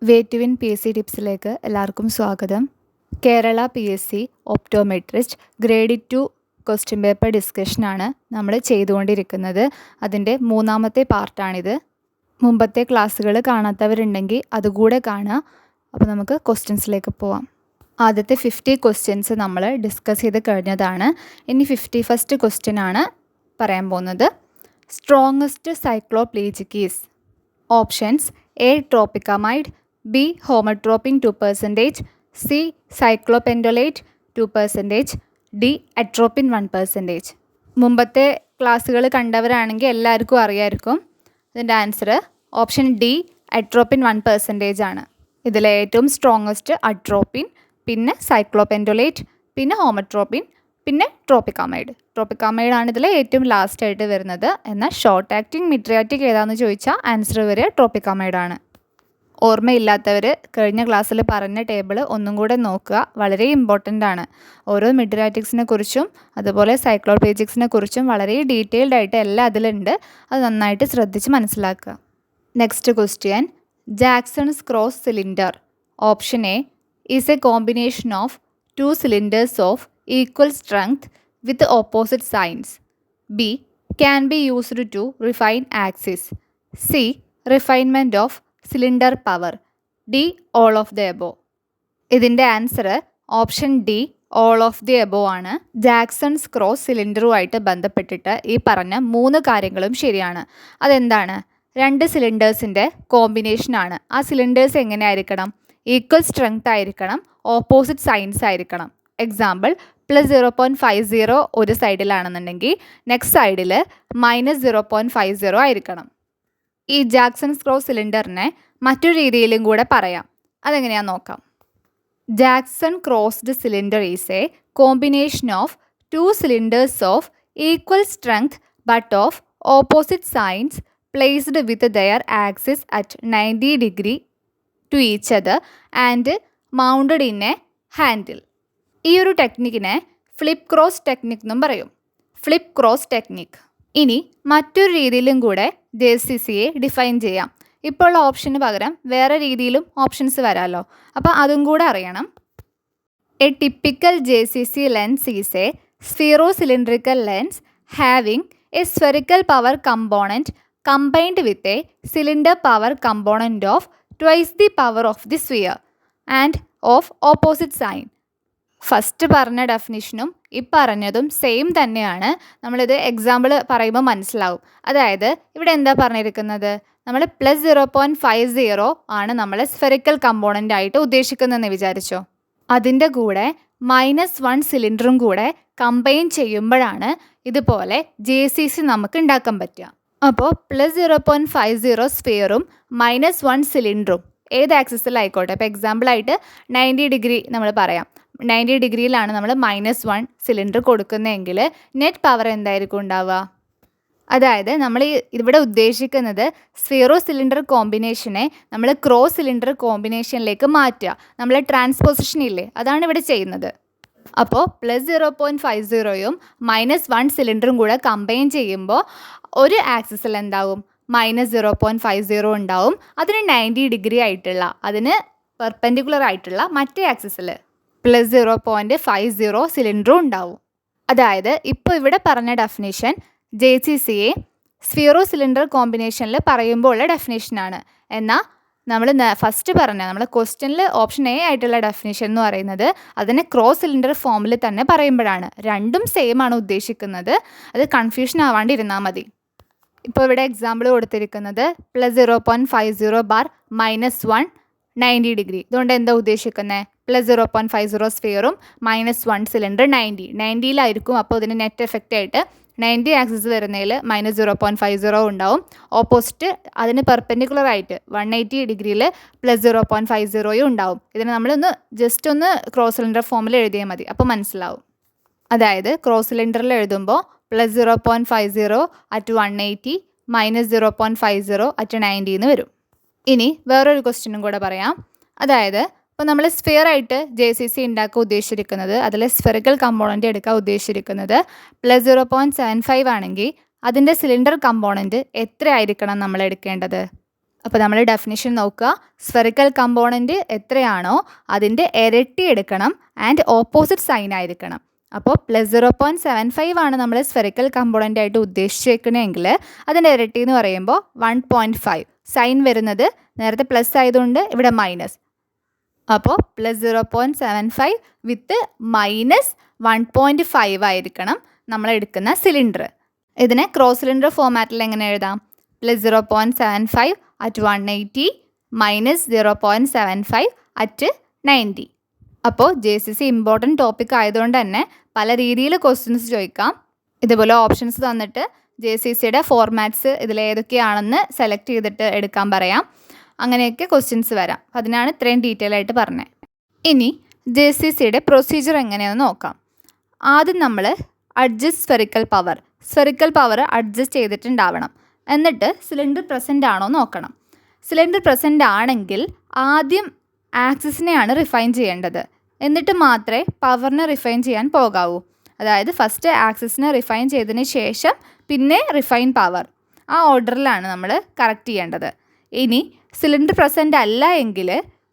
Way to win P S C ടിപ്സിലേക്ക് എല്ലാവർക്കും സ്വാഗതം. Kerala P S C optometrist grade 2 question paper ഡിസ്കഷനാണ് നമ്മൾ ചെയ്തുകൊണ്ടിരിക്കുന്നത്. അതിൻ്റെ മൂന്നാമത്തെ പാർട്ടാണിത്. മുമ്പത്തെ ക്ലാസ്സുകൾ കാണാത്തവരുണ്ടെങ്കിൽ അതുകൂടെ കാണുക. അപ്പോൾ നമുക്ക് ക്വസ്റ്റ്യൻസിലേക്ക് പോവാം. ആദ്യത്തെ 50 ക്വസ്റ്റ്യൻസ് നമ്മൾ ഡിസ്കസ് ചെയ്ത് കഴിഞ്ഞതാണ്. ഇനി 51st ക്വസ്റ്റ്യൻ ആണ് പറയാൻ പോകുന്നത്. Strongest cycloplegic is options: A tropicamide, B homatropine 2%, C cyclopentolate 2%, D atropine 1%. മുമ്പത്തെ ക്ലാസ്സുകൾ കണ്ടവരാണെങ്കിൽ എല്ലാവർക്കും അറിയാമായിരിക്കും. ഇതിൻ്റെ ആൻസർ ഓപ്ഷൻ ഡി അട്രോപ്പിൻ 1% ആണ്. ഇതിലെ ഏറ്റവും സ്ട്രോങ്ങസ്റ്റ് അട്രോപ്പിൻ, പിന്നെ സൈക്ലോപെൻഡോലേറ്റ്, പിന്നെ ഹോമോട്രോപ്പിൻ, പിന്നെ ട്രോപ്പിക്കമൈഡ്. ട്രോപ്പിക്കമൈഡാണ് ഇതിൽ ഏറ്റവും ലാസ്റ്റായിട്ട് വരുന്നത്. എന്നാൽ ഷോർട്ട് ആക്ടിങ് മിഡ്രിയാറ്റിക് ഏതാണെന്ന് ചോദിച്ചാൽ ആൻസർ വരെ ട്രോപ്പിക്കമൈഡാണ്. ഓർമ്മയില്ലാത്തവർ കഴിഞ്ഞ ക്ലാസ്സിൽ പറഞ്ഞ ടേബിൾ ഒന്നും കൂടെ നോക്കുക. വളരെ ഇമ്പോർട്ടൻ്റ് ആണ്. ഓരോ മിഡ്രിയാറ്റിക്സിനെ കുറിച്ചും അതുപോലെ സൈക്ലോപ്ലീജിക്സിനെ കുറിച്ചും വളരെ ഡീറ്റെയിൽഡ് ആയിട്ട് എല്ലാം അതിലുണ്ട്. അത് നന്നായിട്ട് ശ്രദ്ധിച്ച് മനസ്സിലാക്കുക. Next question: Jackson's cross cylinder option A is a combination of 2 cylinders of equal strength with opposite signs. B can be used to refine axis. C refinement of cylinder power. D all of the above. ഇതിൻ്റെ answer option D all of the above ആണ്. Jackson's cross സിലിണ്ടറുമായിട്ട് ബന്ധപ്പെട്ടിട്ട് ഈ പറഞ്ഞ 3 കാര്യങ്ങളും ശരിയാണ്. അതെന്താണ്? 2 സിലിണ്ടേഴ്സിൻ്റെ കോമ്പിനേഷനാണ്. ആ സിലിണ്ടേഴ്സ് എങ്ങനെ ആയിരിക്കണം? ഈക്വൽ സ്ട്രെങ്ത് ആയിരിക്കണം, ഓപ്പോസിറ്റ് സൈൻസ് ആയിരിക്കണം. എക്സാമ്പിൾ +0.50 ഒരു സൈഡിലാണെന്നുണ്ടെങ്കിൽ നെക്സ്റ്റ് സൈഡിൽ -0.50 ആയിരിക്കണം. ഈ ജാക്സൺസ് ക്രോസ് സിലിണ്ടറിനെ മറ്റൊരു രീതിയിലും കൂടെ പറയാം. അതെങ്ങനെയാണെന്ന് നോക്കാം. Jackson crossed cylinder is a combination of 2 cylinders of equal strength but of opposite signs placed with their axis at 90 degree to each other and mounted in a handle. ഈ ഒരു ടെക്നിക്കിനെ flip cross technique എന്നും പറയും. Flip cross technique. ഇനി മറ്റൊരു രീതിയിലും കൂടെ JCCയെ define ചെയ്യാം. ഇപ്പോൾ ഉള്ള ഓപ്ഷന് പകരം വേറെ രീതിയിലും ഓപ്ഷൻസ് വരാമല്ലോ. അപ്പോൾ അതും കൂടെ അറിയണം. A typical JCC lens is a sphero cylindrical lens having a spherical power component combined with a cylinder power component of twice the power of the sphere and of opposite sign. First പറഞ്ഞ ഡെഫിനിഷനും ഈ പറഞ്ഞതും same തന്നെയാണ്. നമ്മളിത് example പറയുമ്പോൾ മനസ്സിലാവും. അതായത് ഇവിടെ എന്താ പറഞ്ഞിരിക്കുന്നത്? നമ്മൾ +0.50 ആണ് നമ്മൾ സ്ഫെറിക്കൽ കമ്പോണൻ്റ് ആയിട്ട് ഉദ്ദേശിക്കുന്നതെന്ന് വിചാരിച്ചോ. അതിൻ്റെ കൂടെ -1 സിലിണ്ടറും കൂടെ കമ്പൈൻ ചെയ്യുമ്പോഴാണ് ഇതുപോലെ JCC നമുക്ക് ഉണ്ടാക്കാൻ പറ്റുക. അപ്പോൾ +0.50 സ്ഫിയറും -1 സിലിണ്ടറും ഏത് ആക്സിസിലായിക്കോട്ടെ. ഇപ്പോൾ എക്സാമ്പിളായിട്ട് 90 ഡിഗ്രി നമ്മൾ പറയാം. 90 ഡിഗ്രിയിലാണ് നമ്മൾ -1 സിലിണ്ടർ കൊടുക്കുന്നതെങ്കിൽ നെറ്റ് പവർ എന്തായിരിക്കും ഉണ്ടാവുക? അതായത് നമ്മൾ ഇവിടെ ഉദ്ദേശിക്കുന്നത് സ്ഫീറോ സിലിണ്ടർ കോമ്പിനേഷനെ നമ്മൾ ക്രോസ് സിലിണ്ടർ കോമ്പിനേഷനിലേക്ക് മാറ്റുക. നമ്മൾ ട്രാൻസ്പോസിഷൻ ഇല്ലേ, അതാണ് ഇവിടെ ചെയ്യുന്നത്. അപ്പോൾ +0.50യും -1 സിലിണ്ടറും കൂടെ കമ്പൈൻ ചെയ്യുമ്പോൾ ഒരു ആക്സിസിൽ എന്താവും? -0.50 ഉണ്ടാവും. അതിന് 90 ഡിഗ്രി ആയിട്ടുള്ള, അതിന് പെർപെൻഡിക്കുലർ ആയിട്ടുള്ള മറ്റേ ആക്സിസിൽ +0.50 സിലിണ്ടറും ഉണ്ടാവും. അതായത് ഇപ്പോൾ ഇവിടെ പറഞ്ഞ ഡെഫിനേഷൻ JCCയെ സ്ഫീറോ സിലിണ്ടർ കോമ്പിനേഷനിൽ പറയുമ്പോൾ ഉള്ള ഡെഫിനേഷനാണ്. എന്നാൽ നമ്മൾ ഫസ്റ്റ് പറഞ്ഞ നമ്മുടെ ക്വസ്റ്റ്യനിൽ ഓപ്ഷൻ എ ആയിട്ടുള്ള ഡെഫിനേഷൻ എന്ന് പറയുന്നത് അതിനെ ക്രോസ് സിലിണ്ടർ ഫോമിൽ തന്നെ പറയുമ്പോഴാണ്. രണ്ടും സെയിം ആണ് ഉദ്ദേശിക്കുന്നത്. അത് കൺഫ്യൂഷൻ ആവാണ്ടിരുന്നാൽ മതി. ഇപ്പോൾ ഇവിടെ എക്സാമ്പിൾ കൊടുത്തിരിക്കുന്നത് +0.50 ബാർ -1 90 ഡിഗ്രി. ഇതുകൊണ്ട് എന്താ ഉദ്ദേശിക്കുന്നത്? +0.50 സ്ഫിയറും -1 സിലിണ്ടർ 90യിലായിരിക്കും. അപ്പോൾ ഇതിന് നെറ്റ് എഫക്റ്റ് ആയിട്ട് 90 ആക്സിസ് വരുന്നതിൽ -0.50 ഉണ്ടാവും. ഓപ്പോസിറ്റ് അതിന് പെർപെൻഡിക്കുലർ ആയിട്ട് 180 ഡിഗ്രിയിൽ +0.50 ഉണ്ടാവും. ഇതിന് നമ്മളൊന്ന് ജസ്റ്റ് ഒന്ന് ക്രോസ് സിലിണ്ടർ ഫോമിൽ എഴുതിയാൽ മതി. അപ്പോൾ മനസ്സിലാവും. അതായത് ക്രോസ് സിലിണ്ടറിൽ എഴുതുമ്പോൾ +0.50 at 180 -0.50 at 90 എന്ന് വരും. ഇനി വേറൊരു ക്വസ്റ്റ്യനും കൂടെ പറയാം. അതായത് ഇപ്പോൾ നമ്മൾ സ്ഫിയർ ആയിട്ട് JCC ഉണ്ടാക്കാൻ ഉദ്ദേശിച്ചിരിക്കുന്നത്, അതിൽ സ്ഫെറിക്കൽ കമ്പോണൻറ്റ് എടുക്കാൻ ഉദ്ദേശിച്ചിരിക്കുന്നത് +0.75 ആണെങ്കിൽ അതിൻ്റെ സിലിണ്ടർ കമ്പോണൻറ്റ് എത്ര ആയിരിക്കണം നമ്മൾ എടുക്കേണ്ടത്? അപ്പോൾ നമ്മൾ ഡെഫിനിഷൻ നോക്കുക. സ്ഫെറിക്കൽ കമ്പോണൻറ്റ് എത്രയാണോ അതിൻ്റെ ഇരട്ടി എടുക്കണം ആൻഡ് ഓപ്പോസിറ്റ് സൈൻ ആയിരിക്കണം. അപ്പോൾ +0.75 ആണ് നമ്മൾ സ്ഫെറിക്കൽ കമ്പോണൻ്റ് ആയിട്ട് ഉദ്ദേശിച്ചേക്കണമെങ്കിൽ അതിൻ്റെ ഇരട്ടി എന്ന് പറയുമ്പോൾ 1.5. സൈൻ വരുന്നത് നേരത്തെ പ്ലസ് ആയതുകൊണ്ട് ഇവിടെ മൈനസ്. അപ്പോൾ +0.75 വിത്ത് -1.5 ആയിരിക്കണം നമ്മൾ എടുക്കുന്ന സിലിണ്ടർ. ഇതിനെ ക്രോസ് സിലിണ്ടർ ഫോമാറ്റിൽ എങ്ങനെ എഴുതാം? +0.75 at 180 -0.75 at 90. അപ്പോൾ JCC ഇമ്പോർട്ടൻറ്റ് ടോപ്പിക് ആയതുകൊണ്ട് തന്നെ പല രീതിയിൽ ക്വസ്റ്റ്യൻസ് ചോദിക്കാം. ഇതുപോലെ ഓപ്ഷൻസ് തന്നിട്ട് JCCയുടെ ഫോർമാറ്റ്സ് ഇതിലേതൊക്കെയാണെന്ന് സെലക്ട് ചെയ്തിട്ട് എടുക്കാൻ പറയാം. അങ്ങനെയൊക്കെ ക്വസ്റ്റ്യൻസ് വരാം. അതിനാണ് ഇത്രയും ഡീറ്റെയിൽ ആയിട്ട് പറഞ്ഞത്. ഇനി JCCയുടെ പ്രൊസീജിയർ എങ്ങനെയാണെന്ന് നോക്കാം. ആദ്യം നമ്മൾ അഡ്ജസ്റ്റ് സ്ഫെറിക്കൽ പവർ അഡ്ജസ്റ്റ് ചെയ്തിട്ടുണ്ടാവണം. എന്നിട്ട് സിലിണ്ടർ പ്രസൻ്റ് ആണോ നോക്കണം. സിലിണ്ടർ പ്രസൻ്റ് ആണെങ്കിൽ ആദ്യം ആക്സിസിനെയാണ് റിഫൈൻ ചെയ്യേണ്ടത്. എന്നിട്ട് മാത്രമേ പവറിനെ റിഫൈൻ ചെയ്യാൻ പോകാവൂ. അതായത് ഫസ്റ്റ് ആക്സിസിനെ റിഫൈൻ ചെയ്തതിന് ശേഷം പിന്നെ റിഫൈൻ പവർ. ആ ഓർഡറിലാണ് നമ്മൾ കറക്റ്റ് ചെയ്യേണ്ടത്. ഇനി സിലിണ്ടർ പ്രസൻ്റ് അല്ല എങ്കിൽ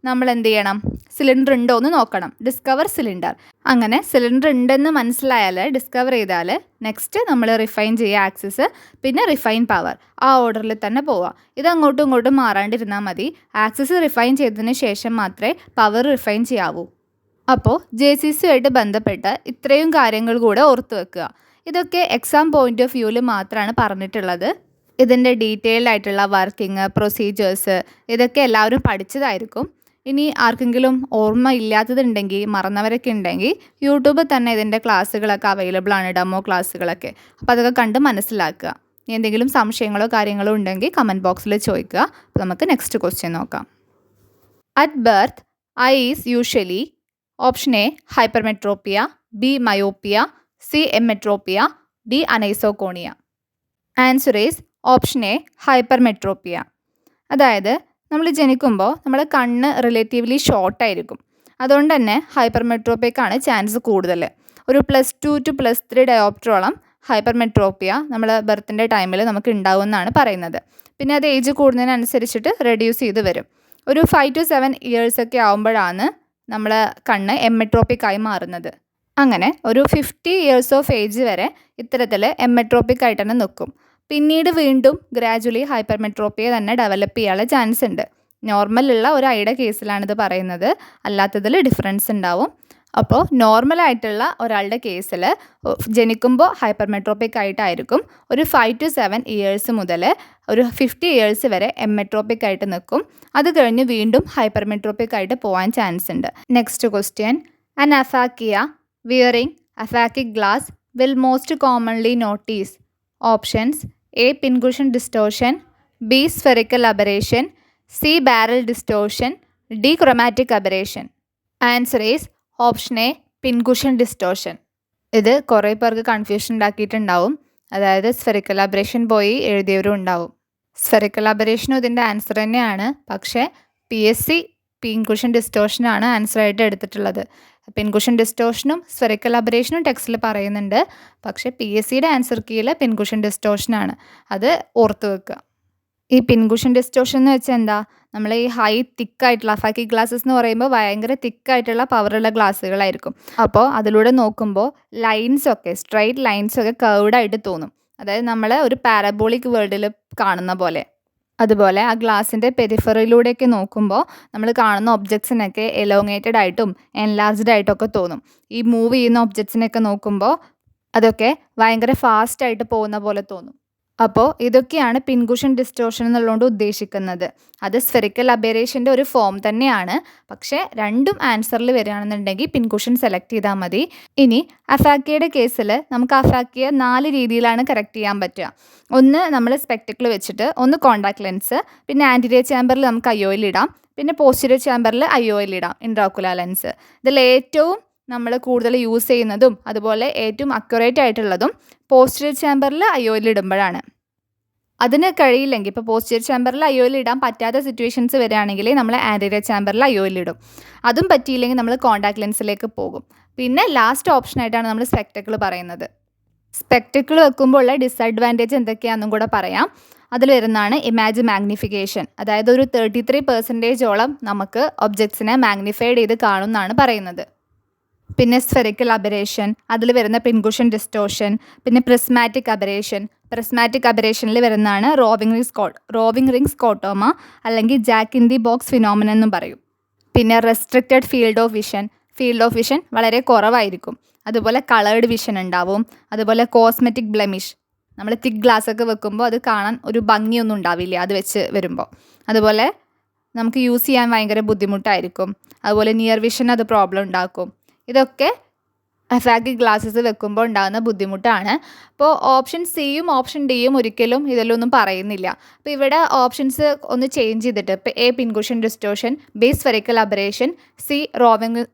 നമ്മൾ എന്ത് ചെയ്യണം? സിലിണ്ടർ ഉണ്ടോ എന്ന് നോക്കണം. Discover cylinder. അങ്ങനെ സിലിണ്ടർ ഉണ്ടെന്ന് മനസ്സിലായാൽ ഡിസ്കവർ ചെയ്താൽ നെക്സ്റ്റ് നമ്മൾ റിഫൈൻ ചെയ്യുക ആക്സിസ്, പിന്നെ റിഫൈൻ പവർ. ആ ഓർഡറിൽ തന്നെ പോവാം. ഇത് അങ്ങോട്ടും ഇങ്ങോട്ടും മാറാണ്ടിരുന്നാൽ മതി. ആക്സിസ് റിഫൈൻ ചെയ്തതിന് ശേഷം മാത്രമേ പവർ റിഫൈൻ ചെയ്യാവൂ. അപ്പോൾ JCCയുമായിട്ട് ബന്ധപ്പെട്ട് ഇത്രയും കാര്യങ്ങൾ കൂടെ ഓർത്ത് വെക്കുക. ഇതൊക്കെ എക്സാം പോയിൻ്റ് ഓഫ് വ്യൂവിൽ മാത്രമാണ് പറഞ്ഞിട്ടുള്ളത്. ഇതിൻ്റെ ഡീറ്റെയിൽഡ് ആയിട്ടുള്ള വർക്കിംഗ് പ്രൊസീജിയേഴ്സ് ഇതൊക്കെ എല്ലാവരും പഠിച്ചതായിരിക്കും. ഇനി ആർക്കെങ്കിലും ഓർമ്മ ഇല്ലാത്തതുണ്ടെങ്കിൽ, മറന്നവരൊക്കെ ഉണ്ടെങ്കിൽ യൂട്യൂബിൽ തന്നെ ഇതിൻ്റെ ക്ലാസ്സുകളൊക്കെ അവൈലബിൾ ആണ്, ഡെമോ ക്ലാസ്സുകളൊക്കെ. അപ്പോൾ അതൊക്കെ കണ്ട് മനസ്സിലാക്കുക. എന്തെങ്കിലും സംശയങ്ങളോ കാര്യങ്ങളോ ഉണ്ടെങ്കിൽ കമൻറ്റ് ബോക്സിൽ ചോദിക്കുക. അപ്പോൾ നമുക്ക് നെക്സ്റ്റ് ക്വസ്റ്റ്യൻ നോക്കാം. At birth eye is usually option A hypermetropia, B myopia, C emmetropia, D aniseikonia. Answer is option A hypermetropia. അതായത് നമ്മൾ ജനിക്കുമ്പോൾ നമ്മുടെ കണ്ണ് റിലേറ്റീവ്ലി ഷോർട്ടായിരിക്കും. അതുകൊണ്ട് തന്നെ ഹൈപ്പർമെട്രോപ്പിയക്കാണ് ചാൻസ് കൂടുതൽ. ഒരു +2 to +3 ഡയോപ്റ്ററോളം ഹൈപ്പർമെട്രോപ്പിയ നമ്മൾ ബർത്തിൻ്റെ ടൈമിൽ നമുക്ക് ഉണ്ടാവുമെന്നാണ് പറയുന്നത്. പിന്നെ അത് ഏജ് കൂടുന്നതിനനുസരിച്ചിട്ട് റെഡ്യൂസ് ചെയ്ത് വരും. ഒരു 5 to 7 ഇയേഴ്സൊക്കെ ആകുമ്പോഴാണ് നമ്മൾ കണ്ണ് എംമെട്രോപ്പിക്കായി മാറുന്നത്. അങ്ങനെ ഒരു 50 ഇയേഴ്സ് ഓഫ് ഏജ് വരെ ഇത്തരത്തിൽ എംമെട്രോപ്പിക് ആയിട്ട് തന്നെ നിൽക്കും. പിന്നീട് വീണ്ടും ഗ്രാജുവലി ഹൈപ്പർമെട്രോപ്പിയ തന്നെ ഡെവലപ്പ് ചെയ്യാനുള്ള ചാൻസ് ഉണ്ട്. നോർമലുള്ള ഒരു ഐയുടെ കേസിലാണിത് പറയുന്നത്, അല്ലാത്തതിൽ ഡിഫറൻസ് ഉണ്ടാവും. അപ്പോൾ നോർമലായിട്ടുള്ള ഒരാളുടെ കേസിൽ ജനിക്കുമ്പോൾ ഹൈപ്പർമെട്രോപ്പിക് ആയിട്ടായിരിക്കും. ഒരു 5 to 7 ഇയേഴ്സ് മുതൽ ഒരു 50 ഇയേഴ്സ് വരെ എംമെട്രോപ്പിക് ആയിട്ട് നിൽക്കും. അത് കഴിഞ്ഞ് വീണ്ടും ഹൈപ്പർമെട്രോപ്പിക് ആയിട്ട് പോകാൻ ചാൻസ് ഉണ്ട്. Next question. An aphakia wearing aphakic glass will most commonly notice options A pincushion distortion, B spherical aberration, C barrel distortion, D chromatic aberration. Answer is option A pincushion distortion. ഇത് കുറേ പേർക്ക് confusion ഉണ്ടാക്കിയിട്ടുണ്ടാവും. അതായത് spherical aberration പോയി എഴുതിയവരും ഉണ്ടാവും. Spherical അബറേഷനും ഇതിൻ്റെ answer തന്നെയാണ്. പക്ഷേ PSC പിൻകുഷൻ ഡിസ്റ്റോർഷനാണ് ആൻസറായിട്ട് എടുത്തിട്ടുള്ളത്. പിൻകുഷൻ ഡിസ്റ്റോർഷനും സ്ഫെറിക്കൽ അബറേഷനും ടെക്സ്റ്റിൽ പറയുന്നുണ്ട്. പക്ഷേ PSCയുടെ ആൻസർ കീയിൽ പിൻകുഷൻ ഡിസ്റ്റോർഷനാണ്. അത് ഓർത്ത് വെക്കുക. ഈ പിൻകുഷൻ ഡിസ്റ്റോർഷൻ എന്ന് വെച്ചാൽ എന്താ? നമ്മൾ ഈ ഹൈ തിക്കായിട്ടുള്ള അഫാക്കിക് ഗ്ലാസ്സസ് എന്ന് പറയുമ്പോൾ ഭയങ്കര തിക്കായിട്ടുള്ള പവറുള്ള ഗ്ലാസ്സുകളായിരിക്കും. അപ്പോൾ അതിലൂടെ നോക്കുമ്പോൾ ലൈൻസൊക്കെ സ്ട്രൈറ്റ് ലൈൻസൊക്കെ കർവ്ഡായിട്ട് തോന്നും. അതായത് നമ്മൾ ഒരു പാരബോളിക് വേൾഡിൽ കാണുന്ന പോലെ. അതുപോലെ ആ ഗ്ലാസിൻ്റെ പെരിഫറിലൂടെയൊക്കെ നോക്കുമ്പോൾ നമ്മൾ കാണുന്ന ഒബ്ജക്ട്സിനൊക്കെ എലോങ്ങേറ്റഡ് ആയിട്ടും എൻലാർജ്ഡ് ആയിട്ടൊക്കെ തോന്നും. ഈ മൂവ് ചെയ്യുന്ന ഒബ്ജക്ട്സിനൊക്കെ നോക്കുമ്പോൾ അതൊക്കെ ഭയങ്കര ഫാസ്റ്റായിട്ട് പോകുന്ന പോലെ തോന്നും. അപ്പോൾ ഇതൊക്കെയാണ് പിൻകുഷൻ ഡിസ്റ്റോർഷൻ എന്നുള്ളതുകൊണ്ട് ഉദ്ദേശിക്കുന്നത്. അത് സ്ഫെറിക്കൽ അബറേഷൻ്റെ ഒരു ഫോം തന്നെയാണ്. പക്ഷേ രണ്ടും ആൻസറിൽ വരികയാണെന്നുണ്ടെങ്കിൽ പിൻകുഷൻ സെലക്ട് ചെയ്താൽ മതി. ഇനി അഫാക്കിയയുടെ കേസിൽ നമുക്ക് അഫാക്കിയ 4 രീതിയിലാണ് കറക്റ്റ് ചെയ്യാൻ പറ്റുക. ഒന്ന് നമ്മൾ സ്പെക്ടക്കിൾ വെച്ചിട്ട്, ഒന്ന് കോണ്ടാക്ട് ലെൻസ്, പിന്നെ ആൻറ്റീരിയർ ചാമ്പറിൽ നമുക്ക് IOL ഇടാം, പിന്നെ പോസ്റ്റീരിയർ ചാമ്പറിൽ IOL ഇടാം, ഇൻട്രാക്കുലർ ലെൻസ്. ഇതിൽ ഏറ്റവും നമ്മൾ കൂടുതൽ യൂസ് ചെയ്യുന്നതും അതുപോലെ ഏറ്റവും അക്യുറേറ്റ് ആയിട്ടുള്ളതും പോസ്റ്റീരിയർ ചാമ്പറിൽ IOL ഇടുമ്പോഴാണ്. അതിന് കഴിയില്ലെങ്കിൽ, ഇപ്പോൾ പോസ്റ്റീരിയർ ചാമ്പറിൽ IOL ഇടാൻ പറ്റാത്ത സിറ്റുവേഷൻസ് വരികയാണെങ്കിൽ നമ്മൾ ആൻറ്റീരിയർ ചാമ്പറിൽ IOL ഇടും. അതും പറ്റിയില്ലെങ്കിൽ നമ്മൾ കോണ്ടാക്ട് ലെൻസിലേക്ക് പോകും. പിന്നെ ലാസ്റ്റ് ഓപ്ഷനായിട്ടാണ് നമ്മൾ സ്പെക്ടക്കിൾ പറയുന്നത്. സ്പെക്ടക്കിൾ വെക്കുമ്പോൾ ഉള്ള ഡിസഡ്വാൻറ്റേജ് എന്തൊക്കെയാണെന്നും കൂടെ പറയാം. അതിൽ വരുന്നതാണ് ഇമേജ് മാഗ്നിഫിക്കേഷൻ. അതായത് ഒരു 33% നമുക്ക് ഒബ്ജക്ട്സിനെ മാഗ്നിഫൈഡ് ചെയ്ത് കാണുമെന്നാണ് പറയുന്നത്. പിന്നെ സ്ഫെറിക്കൽ അബറേഷൻ, അതിൽ വരുന്ന പിൻകുഷൻ ഡിസ്റ്റോർഷൻ. പിന്നെ പ്രിസ്മാറ്റിക് അബറേഷൻ. പ്രിസ്മാറ്റിക് അബറേഷനിൽ വരുന്നതാണ് റോവിംഗ് റിംഗ് സ്കോട്ടോമ അല്ലെങ്കിൽ Jack in the box phenomenon എന്നും പറയും. പിന്നെ റെസ്ട്രിക്റ്റഡ് ഫീൽഡ് ഓഫ് വിഷൻ വളരെ കുറവായിരിക്കും. അതുപോലെ കളേർഡ് വിഷൻ ഉണ്ടാവും. അതുപോലെ കോസ്മെറ്റിക് ബ്ലെമിഷ്, നമ്മൾ തിക്ക് ഗ്ലാസ് ഒക്കെ വെക്കുമ്പോൾ അത് കാണാൻ ഒരു ഭംഗിയൊന്നും ഉണ്ടാവില്ല അത് വെച്ച് വരുമ്പോൾ. അതുപോലെ നമുക്ക് യൂസ് ചെയ്യാൻ ഭയങ്കര ബുദ്ധിമുട്ടായിരിക്കും. അതുപോലെ നിയർ വിഷൻ അത് പ്രോബ്ലം ഉണ്ടാക്കും. ഇതൊക്കെ ഫാഗി ഗ്ലാസ്സസ് വെക്കുമ്പോൾ ഉണ്ടാകുന്ന ബുദ്ധിമുട്ടാണ്. അപ്പോൾ ഓപ്ഷൻ സിയും ഓപ്ഷൻ ഡിയും ഒരിക്കലും ഇതിലൊന്നും പറയുന്നില്ല. അപ്പോൾ ഇവിടെ ഓപ്ഷൻസ് ഒന്ന് ചേഞ്ച് ചെയ്തിട്ട് ഇപ്പോൾ A pincushion distortion, B spherical aberration, C roving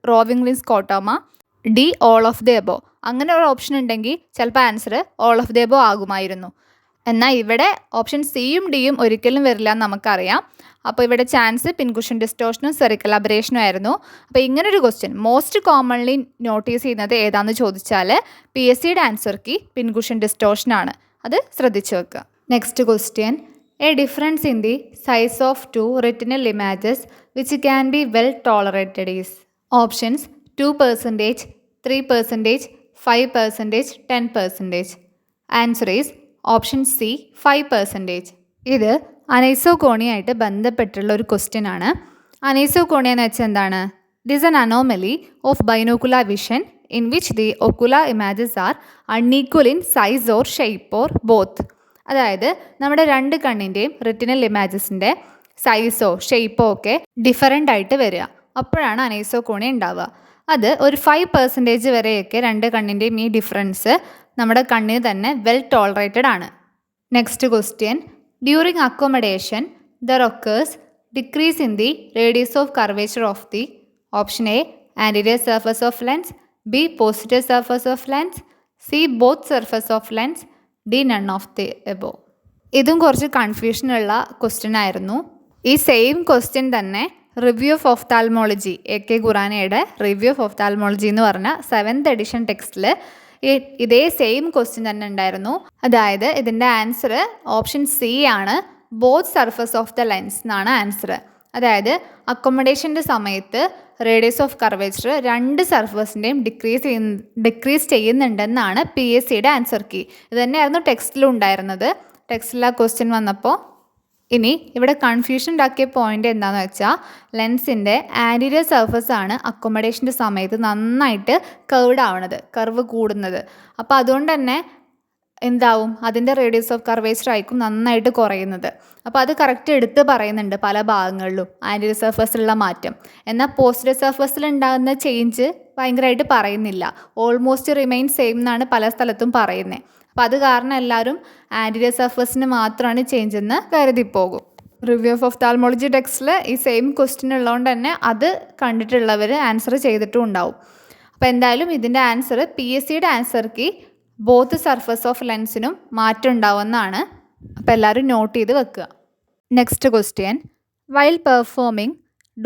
ring scotoma, D all of the above. അങ്ങനെ ഒരു ഓപ്ഷൻ ഉണ്ടെങ്കിൽ ചിലപ്പോൾ answer all of the above ആകുമായിരുന്നു. എന്നാൽ ഇവിടെ ഓപ്ഷൻ സിയും ഡിയും ഒരിക്കലും വരില്ല എന്ന് നമുക്കറിയാം. അപ്പോൾ ഇവിടെ ചാൻസ് പിൻകുഷൻ ഡിസ്റ്റോർഷനും സ്ഫെറിക്കൽ അബറേഷനും ആയിരുന്നു. അപ്പോൾ ഇങ്ങനൊരു ക്വസ്റ്റ്യൻ മോസ്റ്റ് കോമൺലി നോട്ടീസ് ചെയ്യുന്നത് ഏതാണെന്ന് ചോദിച്ചാൽ PSCയുടെ ആൻസർ കീ പിൻകുഷൻ ഡിസ്റ്റോർഷനാണ്. അത് ശ്രദ്ധിച്ചു വെക്കുക. Next question, A difference in the size of 2 retinal images which can be well tolerated is. Options 2%, 3%, 5%, 10%. Answer is option C 5%. ഇത് അനൈസോകോണിയായിട്ട് ബന്ധപ്പെട്ടുള്ള ഒരു ക്വസ്റ്റ്യൻ ആണ്. അനൈസോകോണിയ എന്ന് വെച്ചാൽ എന്താണ്? It is an anomaly of binocular vision in which the ocular images are unequal in size or shape or both. അതായത് നമ്മുടെ രണ്ട് കണ്ണിൻ്റെയും റെറ്റിനൽ ഇമാജസിൻ്റെ സൈസോ ഷേപ്പോ ഒക്കെ ഡിഫറൻ്റ് ആയിട്ട് വരിക. അപ്പോഴാണ് അനൈസോകോണിയ ഉണ്ടാവുക. അത് ഒരു 5% വരെയൊക്കെ രണ്ട് കണ്ണിൻ്റെയും ഈ ഡിഫറൻസ് നമ്മുടെ കണ്ണിന് തന്നെ വെൽ ടോളറേറ്റഡ് ആണ്. Next question, during accommodation there occurs decrease in the radius of curvature of the. Option A anterior surface of lens, B posterior surface of lens, C both surface of lens, D none of the above. ഇതും കുറച്ച് കൺഫ്യൂഷനുള്ള question ആയിരുന്നു. ഈ same question തന്നെ review of ophthalmology, AK ഖുറാനയുടെ review of ophthalmology എന്ന് പറഞ്ഞ 7th edition ടെക്സ്റ്റിൽ ഇതേ സെയിം ക്വസ്റ്റ്യൻ തന്നെ ഉണ്ടായിരുന്നു. അതായത് ഇതിൻ്റെ ആൻസർ ഓപ്ഷൻ സി ആണ്, both surface of the lens എന്നാണ് ആൻസർ. അതായത് അക്കോമഡേഷൻ്റെ സമയത്ത് റേഡിയസ് ഓഫ് കർവേച്ചർ രണ്ട് സർഫസിൻ്റെയും ഡിക്രീസ് ചെയ്യുന്നുണ്ടെന്നാണ് PSCയുടെ ആൻസർ കീ. ഇത് തന്നെയായിരുന്നു ടെക്സ്റ്റിലും ഉണ്ടായിരുന്നത്. ടെക്സ്റ്റിൽ ആ ക്വസ്റ്റ്യൻ വന്നപ്പോൾ ഇനി ഇവിടെ കൺഫ്യൂഷൻ ഉണ്ടാക്കിയ പോയിന്റ് എന്താണെന്ന് വെച്ചാൽ ലെൻസിൻ്റെ ആൻറ്റീരിയർ സർഫസ് ആണ് അക്കോമഡേഷൻ്റെ സമയത്ത് നന്നായിട്ട് കർവ് കൂടുന്നത്. അപ്പോൾ അതുകൊണ്ട് തന്നെ എന്താവും, അതിൻ്റെ റേഡിയസ് ഓഫ് കർവേച്ചർ ആയിരിക്കും നന്നായിട്ട് കുറയുന്നത്. അപ്പോൾ അത് കറക്റ്റ് എടുത്ത് പറയുന്നുണ്ട് പല ഭാഗങ്ങളിലും ആൻറ്റീരിയർ സർഫസിലുള്ള മാറ്റം. എന്നാൽ പോസ്റ്റീരിയർ സർഫസിൽ ഉണ്ടാകുന്ന ചേഞ്ച് ഭയങ്കരമായിട്ട് പറയുന്നില്ല. ഓൾമോസ്റ്റ് റിമെയിൻ സെയിം എന്നാണ് പല സ്ഥലത്തും പറയുന്നത്. അപ്പോൾ അത് കാരണം എല്ലാവരും ആൻറ്റീരിയർ സർഫസിന് മാത്രമാണ് ചേഞ്ച് എന്ന് കരുതിപ്പോകും. റിവ്യൂ ഓഫ് ഓഫ്താൽമോളജി ടെക്സ്റ്റിൽ ഈ സെയിം ക്വസ്റ്റ്യൻ ഉള്ളതുകൊണ്ട് തന്നെ അത് കണ്ടിട്ടുള്ളവർ ആൻസർ ചെയ്തിട്ടും ഉണ്ടാവും. അപ്പോൾ എന്തായാലും ഇതിൻ്റെ ആൻസർ PSCയുടെ answer key both surface of ലെൻസിനും മാറ്റം ഉണ്ടാവുമെന്നാണ്. അപ്പോൾ എല്ലാവരും നോട്ട് ചെയ്ത് വെക്കുക. Next question, while performing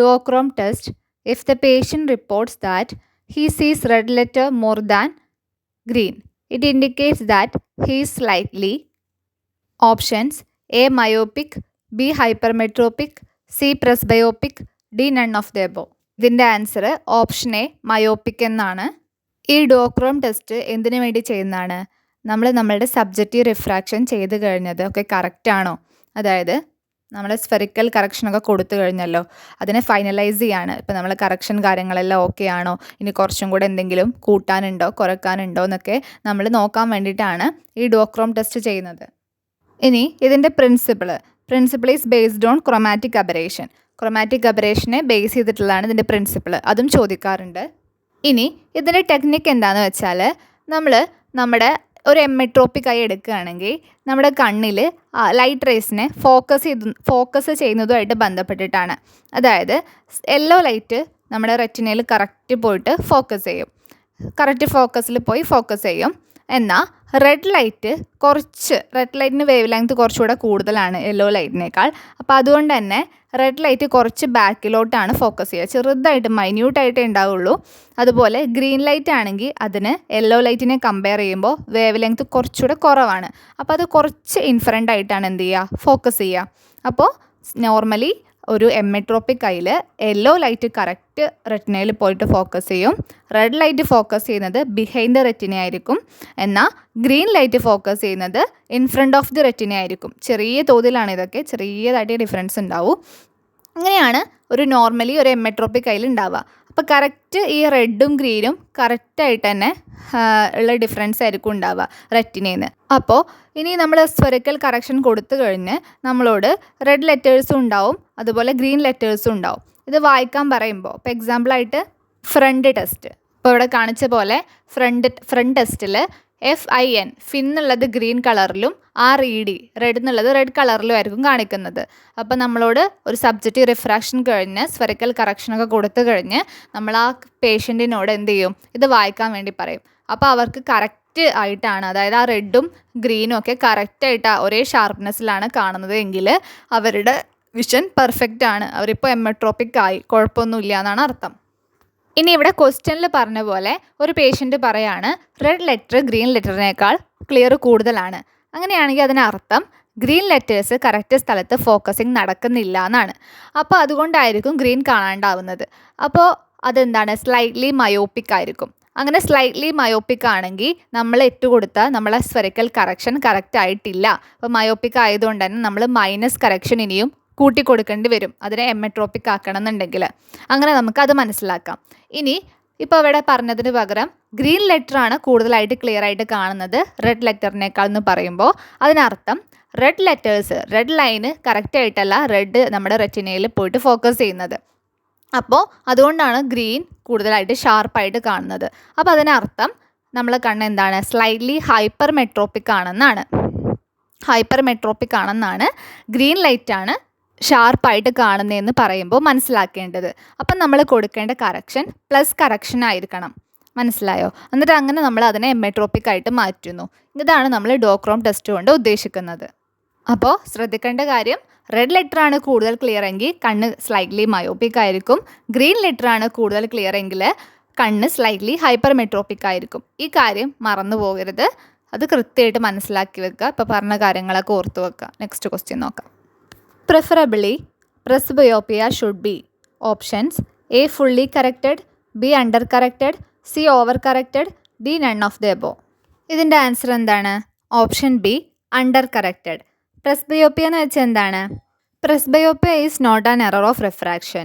duochrome test if the patient reports that he sees red letter more than green, it indicates that he is likely. Options A myopic, B hypermetropic, C presbyopic, D none of the above. ഇതിൻ്റെ answer option A myopic എന്നാണ്. ഈ ഡുഓക്രോം test എന്തിനു വേണ്ടി ചെയ്യുന്നതാണ്? നമ്മളുടെ subjective refraction ചെയ്ത് കഴിഞ്ഞത് ഒക്കെ കറക്റ്റാണോ, അതായത് നമ്മൾ സ്ഫെറിക്കൽ കറക്ഷനൊക്കെ കൊടുത്തു കഴിഞ്ഞല്ലോ, അതിനെ ഫൈനലൈസ് ചെയ്യാണ്. ഇപ്പോൾ നമ്മൾ കറക്ഷൻ കാര്യങ്ങളെല്ലാം ഓക്കെ ആണോ, ഇനി കുറച്ചും കൂടെ എന്തെങ്കിലും കൂട്ടാനുണ്ടോ കുറയ്ക്കാനുണ്ടോ എന്നൊക്കെ നമ്മൾ നോക്കാൻ വേണ്ടിയിട്ടാണ് ഈ ഡുഓക്രോം ടെസ്റ്റ് ചെയ്യുന്നത്. ഇനി ഇതിൻ്റെ principle is based on chromatic അബറേഷനെ ബേസ് ചെയ്തിട്ടുള്ളതാണ് ഇതിൻ്റെ പ്രിൻസിപ്പിൾ. അതും ചോദിക്കാറുണ്ട്. ഇനി ഇതിൻ്റെ ടെക്നിക്ക് എന്താണെന്ന് വെച്ചാൽ നമ്മുടെ ഒരു എമ്മെട്രോപ്പിക് ആയി എടുക്കുകയാണെങ്കിൽ നമ്മുടെ കണ്ണിൽ ലൈറ്റ് റേസിനെ ഫോക്കസ് ചെയ്യുന്നതുമായിട്ട് ബന്ധപ്പെട്ടിട്ടാണ്. അതായത് യെല്ലോ ലൈറ്റ് നമ്മുടെ റെറ്റിനയിൽ കറക്റ്റ് പോയിട്ട് ഫോക്കസ് ചെയ്യും. എന്നാൽ റെഡ് ലൈറ്റിന് വേവ് ലെങ്ത് കുറച്ചുകൂടെ കൂടുതലാണ് യെല്ലോ ലൈറ്റിനേക്കാൾ. അപ്പോൾ അതുകൊണ്ട് തന്നെ റെഡ് ലൈറ്റ് കുറച്ച് ബാക്കിലോട്ടാണ് ഫോക്കസ് ചെയ്യുക, ചെറുതായിട്ട് മൈന്യൂട്ടായിട്ടേ ഉണ്ടാവുള്ളൂ. അതുപോലെ ഗ്രീൻ ലൈറ്റ് ആണെങ്കിൽ അതിന് യെല്ലോ ലൈറ്റിനെ കമ്പയർ ചെയ്യുമ്പോൾ വേവ് ലെങ്ത് കുറച്ചുകൂടെ കുറവാണ്. അപ്പോൾ അത് കുറച്ച് ഇൻഫറൻ്റ് ആയിട്ടാണ് എന്ത് ചെയ്യുക, ഫോക്കസ് ചെയ്യുക. അപ്പോൾ നോർമലി ഒരു എമ്മെട്രോപ്പിക് ഐയിൽ യെല്ലോ ലൈറ്റ് കറക്റ്റ് റെറ്റിനയിൽ പോയിട്ട് ഫോക്കസ് ചെയ്യും. റെഡ് ലൈറ്റ് ഫോക്കസ് ചെയ്യുന്നത് ബിഹൈൻഡ് ദ റെറ്റിന ആയിരിക്കും. എന്നാൽ ഗ്രീൻ ലൈറ്റ് ഫോക്കസ് ചെയ്യുന്നത് in front of the retina ആയിരിക്കും. ചെറിയ തോതിലാണ് ഇതൊക്കെ, ചെറിയതായിട്ട് ഡിഫറൻസ് ഉണ്ടാവും. അങ്ങനെയാണ് നോർമലി ഒരു എമ്മെട്രോപ്പിക് ഐയിൽ ഉണ്ടാവുക. അപ്പോൾ കറക്റ്റ് ഈ റെഡും ഗ്രീനും കറക്റ്റായിട്ട് തന്നെ ഉള്ള ഡിഫറൻസ് ആയിരിക്കും ഉണ്ടാവുക റെറ്റിനയിൽ നിന്ന്. അപ്പോൾ ഇനി നമ്മൾ സ്ഫെറിക്കൽ കറക്ഷൻ കൊടുത്തു കഴിഞ്ഞ് നമ്മളോട് റെഡ് ലെറ്റേഴ്സും ഉണ്ടാവും, അതുപോലെ ഗ്രീൻ ലെറ്റേഴ്സും ഉണ്ടാവും. ഇത് വായിക്കാൻ പറയുമ്പോൾ ഇപ്പോൾ എക്സാമ്പിളായിട്ട് ഫ്രണ്ട് ടെസ്റ്റ്, ഇപ്പോൾ ഇവിടെ കാണിച്ച പോലെ ഫ്രണ്ട് ടെസ്റ്റിൽ FIN ഫിൻ എന്നുള്ളത് ഗ്രീൻ കളറിലും RED റെഡ് എന്നുള്ളത് റെഡ് കളറിലും ആയിരിക്കും കാണിക്കുന്നത്. അപ്പോൾ നമ്മളോട് ഒരു സബ്ജക്റ്റീവ് റിഫ്രാക്ഷൻ കഴിഞ്ഞ് സ്ഫെറിക്കൽ കറക്ഷനൊക്കെ കൊടുത്തു കഴിഞ്ഞ് നമ്മൾ ആ പേഷ്യൻറ്റിനോട് എന്ത് ചെയ്യും, ഇത് വായിക്കാൻ വേണ്ടി പറയും. അപ്പോൾ അവർക്ക് കറക്റ്റ് ആയിട്ടാണ്, അതായത് ആ റെഡും ഗ്രീനും ഒക്കെ കറക്റ്റായിട്ട് ഒരേ ഷാർപ്നെസ്സിലാണ് കാണുന്നത് എങ്കിൽ അവരുടെ വിഷൻ പെർഫെക്റ്റ് ആണ്, അവരിപ്പോൾ എമ്മെട്രോപ്പിക് ആയി, കുഴപ്പമൊന്നുമില്ല എന്നാണ് അർത്ഥം. ഇനി ഇവിടെ ക്വസ്റ്റ്യനിൽ പറഞ്ഞ പോലെ ഒരു പേഷ്യൻ്റ് പറയാണ് റെഡ് ലെറ്റർ ഗ്രീൻ ലെറ്ററിനേക്കാൾ ക്ലിയർ കൂടുതലാണ്. അങ്ങനെയാണെങ്കിൽ അതിനർത്ഥം ഗ്രീൻ ലെറ്റേഴ്സ് കറക്റ്റ് സ്ഥലത്ത് ഫോക്കസിങ് നടക്കുന്നില്ല എന്നാണ്. അപ്പോൾ അതുകൊണ്ടായിരിക്കും ഗ്രീൻ കാണാണ്ടാവുന്നത്. അപ്പോൾ അതെന്താണ്, സ്ലൈറ്റ്ലി മയോപ്പിക് ആയിരിക്കും. അങ്ങനെ സ്ലൈറ്റ്ലി മയോപ്പിക് ആണെങ്കിൽ നമ്മൾ ഇട്ടുകൊടുത്ത നമ്മളെ സ്ഫെറിക്കൽ കറക്ഷൻ കറക്റ്റ് ആയിട്ടില്ല. അപ്പോൾ മയോപ്പിക് ആയതുകൊണ്ട് തന്നെ നമ്മൾ മൈനസ് കറക്ഷൻ ഇനിയും കൂട്ടി കൊടുക്കേണ്ടി വരും, അതിനെ എമ്മെട്രോപ്പിക് ആക്കണം എന്നുണ്ടെങ്കിൽ. അങ്ങനെ നമുക്കത് മനസ്സിലാക്കാം. ഇനി ഇപ്പോൾ അവിടെ പറഞ്ഞതിന് പകരം ഗ്രീൻ ലെറ്ററാണ് കൂടുതലായിട്ട് ക്ലിയർ ആയിട്ട് കാണുന്നത് റെഡ് ലെറ്ററിനേക്കാൾ എന്ന് പറയുമ്പോൾ അതിനർത്ഥം റെഡ് ലൈന് കറക്റ്റായിട്ടല്ല റെഡ് നമ്മുടെ റെറ്റിനയിൽ പോയിട്ട് ഫോക്കസ് ചെയ്യുന്നത്. അപ്പോൾ അതുകൊണ്ടാണ് ഗ്രീൻ കൂടുതലായിട്ട് ഷാർപ്പായിട്ട് കാണുന്നത്. അപ്പോൾ അതിനർത്ഥം നമ്മളെ കണ്ണ് എന്താണ്, സ്ലൈറ്റ്ലി ഹൈപ്പർ മെട്രോപ്പിക് ആണെന്നാണ് ഗ്രീൻ ലൈറ്റാണ് ഷാർപ്പായിട്ട് കാണുന്നതെന്ന് പറയുമ്പോൾ മനസ്സിലാക്കേണ്ടത്. അപ്പം നമ്മൾ കൊടുക്കേണ്ട കറക്ഷൻ പ്ലസ് കറക്ഷൻ ആയിരിക്കണം, മനസ്സിലായോ? എന്നിട്ട് അങ്ങനെ നമ്മൾ അതിനെ എമ്മെട്രോപ്പിക് ആയിട്ട് മാറ്റുന്നു. ഇതാണ് നമ്മൾ ഡോക്രോം ടെസ്റ്റ് കൊണ്ട് ഉദ്ദേശിക്കുന്നത്. അപ്പോൾ ശ്രദ്ധിക്കേണ്ട കാര്യം, റെഡ് ലെറ്ററാണ് കൂടുതൽ ക്ലിയർ എങ്കിൽ കണ്ണ് സ്ലൈറ്റ്ലി മയോപ്പിക് ആയിരിക്കും. ഗ്രീൻ ലെറ്ററാണ് കൂടുതൽ ക്ലിയർ എങ്കിൽ കണ്ണ് സ്ലൈറ്റ്ലി ഹൈപ്പർ മെട്രോപ്പിക് ആയിരിക്കും. ഈ കാര്യം മറന്നു പോകരുത്, അത് കൃത്യമായിട്ട് മനസ്സിലാക്കി വെക്കുക. ഇപ്പോൾ പറഞ്ഞ കാര്യങ്ങളൊക്കെ ഓർത്ത് വെക്കുക. നെക്സ്റ്റ് ക്വസ്റ്റ്യൻ നോക്കാം. Preferably, presbyopia should be options A. Fully corrected, B. Undercorrected, C. Overcorrected, D. None of the above. ഇതിൻ്റെ ആൻസർ എന്താണ്? Option B, under corrected. Presbyopia എന്ന് വെച്ചാൽ എന്താണ്? Presbyopia is not an error of refraction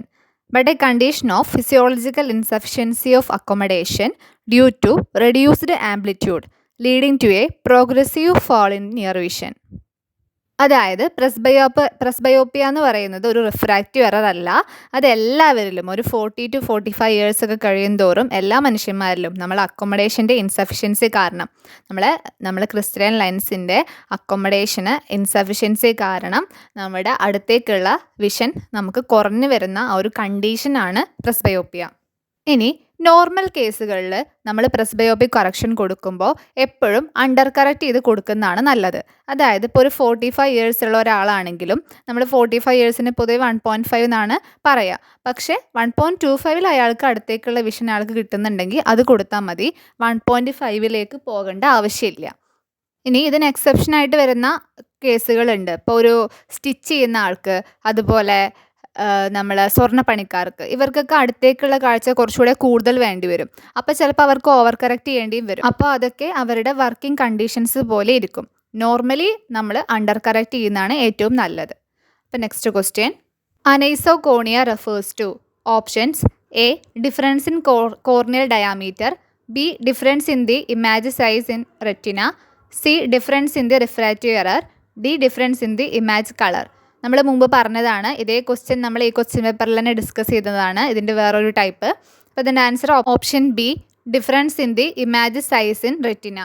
but a condition of physiological insufficiency of accommodation due to reduced amplitude leading to a progressive fall in near vision. അതായത് presbyopia എന്ന് പറയുന്നത് ഒരു refractive error അല്ല. അത് എല്ലാവരിലും ഒരു 40 to 45 ഇയേഴ്സ് ഒക്കെ കഴിയുന്തോറും എല്ലാ മനുഷ്യന്മാരിലും നമ്മൾ അക്കോമഡേഷൻ്റെ ഇൻസഫിഷ്യൻസി കാരണം നമ്മൾ ക്രിസ്റ്റലൈൻ ലെൻസിൻ്റെ അക്കോമഡേഷന് ഇൻസഫിഷ്യൻസി കാരണം നമ്മുടെ അടുത്തേക്കുള്ള വിഷൻ നമുക്ക് കുറഞ്ഞു വരുന്ന ആ ഒരു കണ്ടീഷനാണ് പ്രസ്ബയോപ്പിയ. ഇനി നോർമൽ കേസുകളിൽ നമ്മൾ പ്രസ്ബയോപ്പിക് കറക്ഷൻ കൊടുക്കുമ്പോൾ എപ്പോഴും അണ്ടർ കറക്റ്റ് ചെയ്ത് കൊടുക്കുന്നതാണ് നല്ലത്. അതായത് ഇപ്പോൾ ഒരു 45 ഇയേഴ്സ് ഉള്ള ഒരാളാണെങ്കിലും നമ്മൾ 45 ഇയേഴ്സിന് പൊതുവെ 1.5 എന്നാണ് പറയുക. പക്ഷേ 1.25 അയാൾക്ക് അടുത്തേക്കുള്ള വിഷൻ അയാൾക്ക് കിട്ടുന്നുണ്ടെങ്കിൽ അത് കൊടുത്താൽ മതി. 1.5 പോകേണ്ട ആവശ്യമില്ല. ഇനി ഇതിന് എക്സെപ്ഷനായിട്ട് വരുന്ന കേസുകളുണ്ട്. ഇപ്പോൾ ഒരു സ്റ്റിച്ച് ചെയ്യുന്ന ആൾക്ക്, അതുപോലെ നമ്മൾ സ്വർണ്ണപ്പണിക്കാർക്ക്, ഇവർക്കൊക്കെ അടുത്തേക്കുള്ള കാഴ്ച കുറച്ചുകൂടെ കൂടുതൽ വേണ്ടി വരും. അപ്പോൾ ചിലപ്പോൾ അവർക്ക് ഓവർ കറക്റ്റ് ചെയ്യേണ്ടിയും വരും. അപ്പോൾ അതൊക്കെ അവരുടെ വർക്കിംഗ് കണ്ടീഷൻസ് പോലെ ഇരിക്കും. നോർമലി നമ്മൾ അണ്ടർ കറക്റ്റ് ചെയ്യുന്നതാണ് ഏറ്റവും നല്ലത്. അപ്പോൾ next question, aniseikonia refers to options A. Difference in corneal diameter, B. Difference in the image size in retina, C. Difference in the refractive error, D. Difference in the image colour. നമ്മൾ മുമ്പ് പറഞ്ഞതാണ്, ഇതേ question നമ്മൾ ഈ question പേപ്പറിൽ തന്നെ discuss ചെയ്തതാണ്. ഇതിൻ്റെ വേറൊരു ടൈപ്പ്. അപ്പോൾ ഇതിൻ്റെ answer option B, difference in the image size in retina.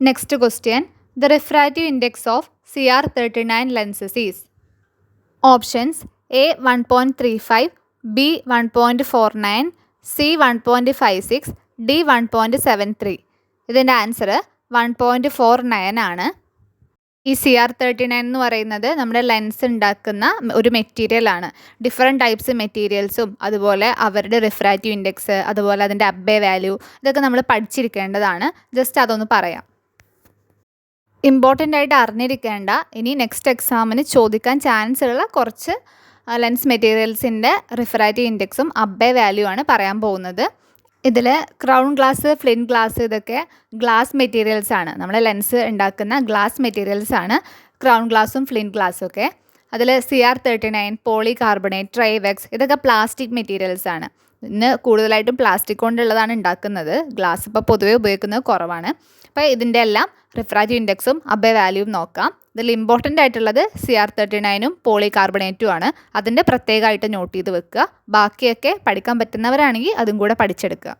Next question, the refractive index of CR39 lenses is options A 1.35, B 1.49, C 1.56, D 1.73. ഇതിൻ്റെ ആൻസർ 1.49 ആണ്. ഈ CR39 എന്ന് പറയുന്നത് നമ്മുടെ ലെൻസ് ഉണ്ടാക്കുന്ന ഒരു മെറ്റീരിയലാണ്. ഡിഫറെൻറ്റ് ടൈപ്സ് മെറ്റീരിയൽസും അതുപോലെ അവരുടെ റിഫ്രാക്റ്റീവ് ഇൻഡെക്സ്, അതുപോലെ അതിൻ്റെ അബ്ബേ വാല്യൂ, ഇതൊക്കെ നമ്മൾ പഠിച്ചിരിക്കേണ്ടതാണ്. ജസ്റ്റ് അതൊന്ന് പറയാം. ഇമ്പോർട്ടൻ്റ് ആയിട്ട് അറിഞ്ഞിരിക്കേണ്ട, ഇനി നെക്സ്റ്റ് എക്സാമിന് ചോദിക്കാൻ ചാൻസ് ഉള്ള കുറച്ച് ലെൻസ് മെറ്റീരിയൽസിൻ്റെ റിഫ്രാക്റ്റീവ് ഇൻഡെക്സും അബ്ബേ വാല്യൂ ആണ് പറയാൻ പോകുന്നത്. ഇതിൽ ക്രൗൺ ഗ്ലാസ്, ഫ്ലിൻ ഗ്ലാസ്, ഇതൊക്കെ ഗ്ലാസ് മെറ്റീരിയൽസ് ആണ്. നമ്മൾ ലെൻസ് ഉണ്ടാക്കുന്ന ഗ്ലാസ് മെറ്റീരിയൽസ് ആണ് ക്രൗൺ ഗ്ലാസും ഫ്ലിൻ ഗ്ലാസും ഒക്കെ. അതിൽ CR39, പോളി കാർബണേറ്റ്, ട്രൈവെക്സ്, ഇതൊക്കെ പ്ലാസ്റ്റിക് മെറ്റീരിയൽസ് ആണ്. ഇന്ന് കൂടുതലായിട്ടും പ്ലാസ്റ്റിക് കൊണ്ടുള്ളതാണ് ഉണ്ടാക്കുന്നത്. ഗ്ലാസ് ഇപ്പോൾ പൊതുവേ ഉപയോഗിക്കുന്നത് കുറവാണ്. അപ്പോൾ ഇതിൻ്റെ എല്ലാം റിഫ്രാക്റ്റീവ് ഇൻഡെക്സും അബ്ബേ വാല്യൂവും നോക്കാം. ഇതിൽ ഇമ്പോർട്ടൻ്റ് ആയിട്ടുള്ളത് CR39 പോളി കാർബണേറ്റും ആണ്. അതിൻ്റെ പ്രത്യേകമായിട്ട് നോട്ട് ചെയ്ത് വെക്കുക. ബാക്കിയൊക്കെ പഠിക്കാൻ പറ്റുന്നവരാണെങ്കിൽ അതും കൂടെ പഠിച്ചെടുക്കുക.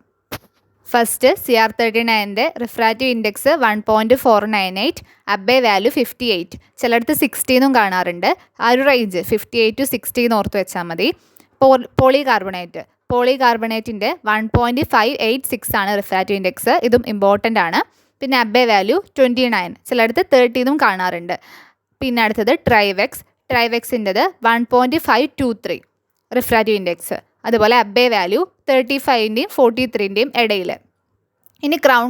ഫസ്റ്റ് CR39ൻ്റെ റിഫ്രാക്റ്റീവ് ഇൻഡെക്സ് 1.498, അബ്ബേ വാല്യൂ 58. ചിലയിടത്ത് 60 എന്നും കാണാറുണ്ട്. ആ ഒരു റേഞ്ച് 58 to 60 എന്ന് ഓർത്ത് വെച്ചാൽ മതി. പോളി കാർബണേറ്റിൻ്റെ 1.586 ആണ് റിഫ്രാക്റ്റീവ് ഇൻഡെക്സ്. ഇതും ഇമ്പോർട്ടൻ്റ് ആണ്. പിന്നെ അബ്ബേ വാല്യൂ 29, ചിലയിടത്ത് 30 എന്നും കാണാറുണ്ട്. പിന്നെ അടുത്തത് ട്രൈവെക്സിൻ്റെത് 1.523 റിഫ്രാക്റ്റീവ് ഇൻഡെക്സ്. അതുപോലെ അബ്ബേ വാല്യൂ 35ൻ്റെയും 43ൻ്റെയും ഇടയിൽ. ഇനി ക്രൗൺ